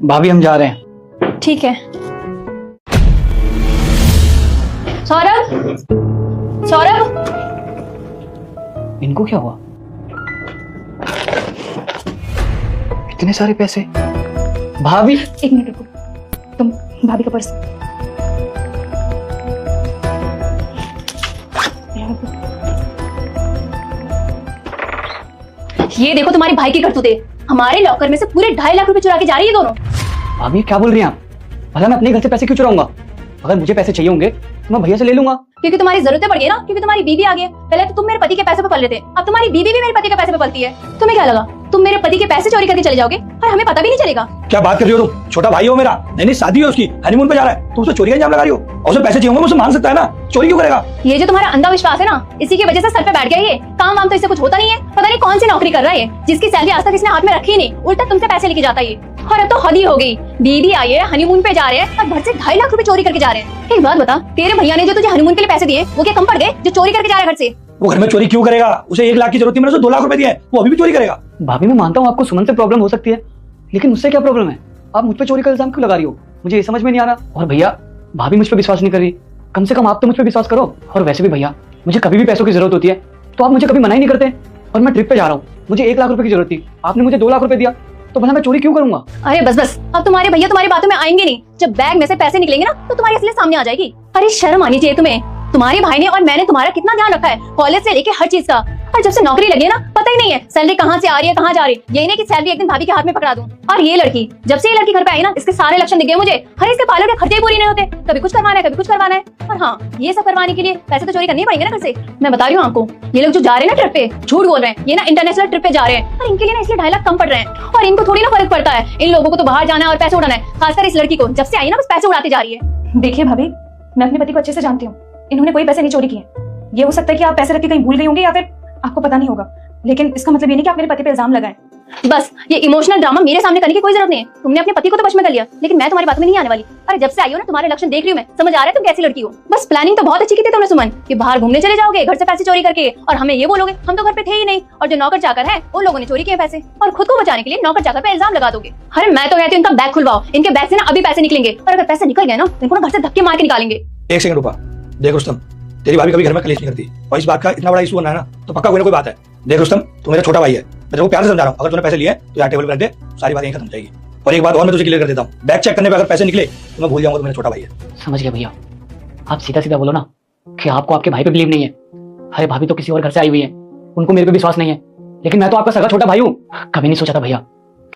भाभी हम जा रहे हैं। ठीक है। सौरभ, सौरभ, इनको क्या हुआ? इतने सारे पैसे। भाभी एक मिनट रुको, तुम भाभी का पर्स। ये देखो तुम्हारे भाई की करतूतें, हमारे लॉकर में से पूरे 2.5 लाख रुपए चुरा के जा रही है दोनों। भाभी क्या बोल रही हैं आप? भला मैं अपने घर से पैसे क्यों चुराऊंगा? अगर मुझे पैसे चाहिए होंगे तो मैं भैया से ले लूंगा। क्योंकि तुम्हारी जरूरतें पड़ गई ना, क्योंकि तुम्हारी बीबी आ गई है। पहले तो तुम मेरे पति के पैसे पे पल रहे थे, अब तुम्हारी बीबी भी मेरे पति के पैसे पे पलती है। तुम्हें क्या लगा तुम मेरे पति के पैसे चोरी करके चले जाओगे और हमें पता भी नहीं चलेगा? क्या बात कर रही हो तुम? छोटा भाई हो मेरा, नहीं शादी है उसकी, हनीमून पे जा रहा है, तुम उसे चोरी का इल्जाम लगा रही हो। और उसे पैसे चाहिए होंगे, मुझसे मांग सकता है ना, चोरी क्यों करेगा? ये जो तुम्हारा अंधा विश्वास है ना, इसी की वजह से सर पे बैठ गया ये। काम वाम तो इससे कुछ होता नहीं है, पता नहीं कौन सी नौकरी कर रहा है जिसकी सैलरी आज तक इसने हाथ में रखी नहीं, उल्टा तुमसे पैसे लेके जाता है ये। और अब तो हद ही हो गई, बीबी आई है, हनीमून पे जा रहे हैं और घर से 2.5 लाख रुपए चोरी करके जा रहे हैं। एक बात बता, तेरे भैया ने जो तुझे हनीमून के लिए पैसे दिए वो क्या कम पड़ गए जो चोरी करके जा रहा है घर से? वो घर में चोरी क्यों करेगा? उसे 1 लाख की जरूरत थी, मैंने उसे 2 लाख रुपए दिए, वो अभी भी चोरी करेगा? भाभी मैं मानता हूँ आपको सुमन से प्रॉब्लम हो सकती है, लेकिन मुझसे क्या प्रॉब्लम है? आप मुझ पे चोरी का इल्जाम क्यों लगा रही हो? मुझे ये समझ में नहीं आ रहा। और भैया, भाभी मुझ पे विश्वास नहीं कर रही, कम से कम आप तो मुझ पे विश्वास करो। और वैसे भी भैया, मुझे कभी भी पैसों की जरूरत होती है तो आप मुझे कभी मना ही नहीं करते। और मैं ट्रिप पे जा रहा हूँ, मुझे 1 लाख रुपए की जरूरत थी, आपने मुझे 2 लाख रुपए दिया, तो भला मैं चोरी क्यों करूंगा? अरे बस बस, अब तुम्हारे भैया तुम्हारी बातों में आएंगे नहीं। जब बैग में से पैसे निकलेंगे ना तो तुम्हारी असलियत सामने आ जाएगी। अरे शर्म आनी चाहिए तुम्हें। तुम्हारे भाई ने और मैंने तुम्हारा कितना ध्यान रखा है, कॉलेज से लेके हर चीज का। और जब से नौकरी लगी है ना, पता ही नहीं है सैलरी कहाँ से आ रही है कहाँ जा रही है। यही नहीं कि सैलरी एक दिन भाभी के हाथ में पकड़ा दूं। और ये लड़की, जब से ये लड़की घर पे आई ना, इसके सारे लक्षण दिख गए मुझे। हर इसके पार्लर के खर्चे ही पूरे नहीं होते, कभी कुछ करवाना है कभी कुछ करवाना है। और हाँ, ये सब करवाने के लिए पैसे तो चोरी करने ही पड़ेंगे ना घर से। मैं बता रही हूँ आपको, ये लोग जो जा रहे हैं ना ट्रिप पे, झूठ बोल रहे हैं। ये ना इंटरनेशनल ट्रिप पे जा रहे हैं और इनके लिए ना इसलिए 2.5 लाख कम पड़ रहे हैं। और इनको थोड़ी ना फर्क पड़ता है, इन लोगों को तो बाहर जाना है और पैसे उड़ाना है। खासकर इस लड़की को, जब से आई ना बस पैसे उड़ाती जा रही है। देखिए भाभी, मैं अपने पति को अच्छे से जानती हूँ, इन्होंने कोई पैसे नहीं चोरी किए। ये हो सकता है कि आप पैसे रख के कहीं भूल गई होंगे या फिर आपको पता नहीं होगा, लेकिन इसका मतलब ये नहीं कि आप मेरे पति पे इल्जाम लगाएं। बस ये इमोशनल ड्रामा मेरे सामने करने की कोई जरूरत नहीं है। तुमने अपने पति को तो वश में कर लिया, लेकिन मैं तुम्हारी बात में नहीं आने वाली। अरे जब से आई हो ना, तुम्हारे लक्षण देख रही हूँ मैं, समझ आ रहा है तुम कैसी लड़की हो। बस प्लानिंग तो बहुत अच्छी की थी तुमने सुमन, कि बाहर घूमने चले जाओगे घर से पैसे चोरी करके, और हमें ये बोलोगे हम तो घर पे थे ही नहीं, और जो नौकर चाकर है उन लोगों ने चोरी किए पैसे, और खुद को बचाने के लिए नौकर चाकर पे इल्जाम लगा दोगे। अरे मैं तो कहती हूँ इनका बैग खुलवाओ, इनके बैग से ना अभी पैसे निकलेंगे, और अगर पैसे निकल गए ना तो इनको ना घर से धक्के मार के निकालेंगे। 1 सेकंड रुका। देख रुस्तम, तेरी भाभी कभी घर में कलेश नहीं करती, और इस बात का इतना बड़ा इशू होना है ना, तो पक्का कोई ना कोई बात है। देख रुस्तम, तू मेरा छोटा भाई है, मैं तेरे को प्यार से समझा रहा हूँ। अगर तूने पैसे लिए तो यार टेबल पर रख दे, सारी बात यहीं खत्म हो जाएगी। और एक बात और मैं तुझे क्लियर कर देता हूँ, बैग चेक करने पे अगर पैसे निकले तो मैं भूल जाऊंगा तो मेरा छोटा भाई है। समझ गया भैया, आप सीधा सीधा बोलो ना कि आपको आपके भाई पे बिलीव नहीं है। अरे भाभी तो किसी और घर से आई हुई है, उनको मेरे पे विश्वास नहीं है, लेकिन मैं तो आपका सगा छोटा भाई हूँ। कभी नहीं सोचा था भैया